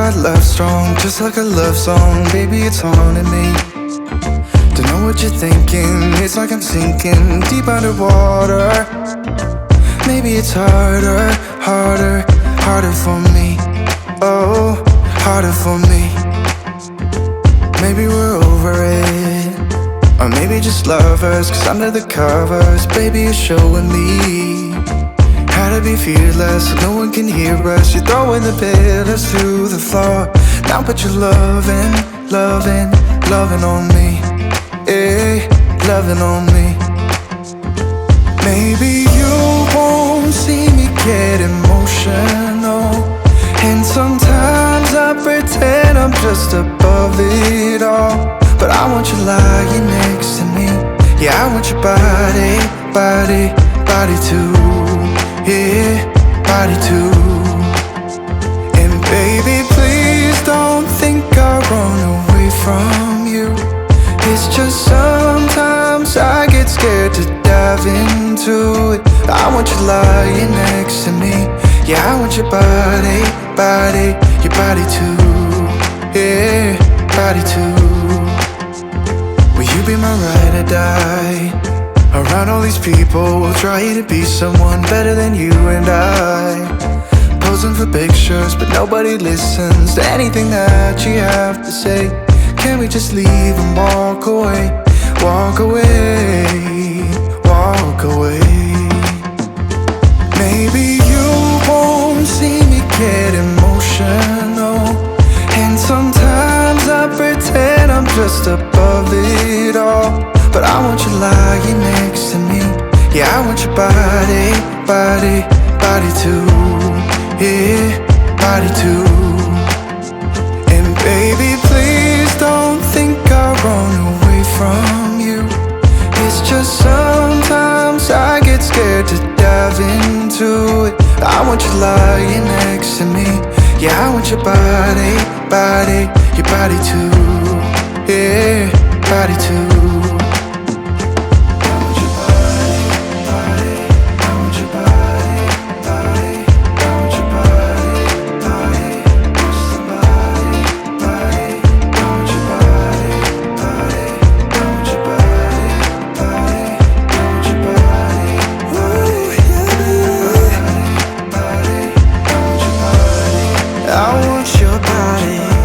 our love strong, just like a love song. Baby, it's haunting me. Don't know what you're thinking, it's like I'm sinking deep underwater. Maybe it's harder, harder, harder for me. Oh, harder for me. Maybe we're over it, or maybe just lovers, cause under the covers, baby, you're showing me how to be fearless so no one can hear us. You're throwing the pillars through the floor. Now put your loving, loving, loving on me. Eh, loving on me. Maybe you won't see me get emotional, and sometimes I pretend I'm just above it all. But I want you lying next to me. Yeah, I want your body, body, body too. Yeah, body too. And baby, please don't think I run away from you. It's just sometimes I get scared to dive into it. I want you lying next to me. Yeah, I want your body, body, your body too. Yeah, body too. Will you be my ride or die? Around all these people, we'll try to be someone better than you and I. Posing for pictures, but nobody listens to anything that you have to say. Can we just leave and walk away? Walk away, walk away. Maybe you won't see me get emotional, and sometimes I pretend I'm just above it all. But I want you lying next to me. Yeah, I want your body, body, body too. Yeah, body too. And baby, please don't think I run away from you. It's just sometimes I get scared to dive into it. I want you lying next to me. Yeah, I want your body, body, your body too. Yeah, body too. I want your body.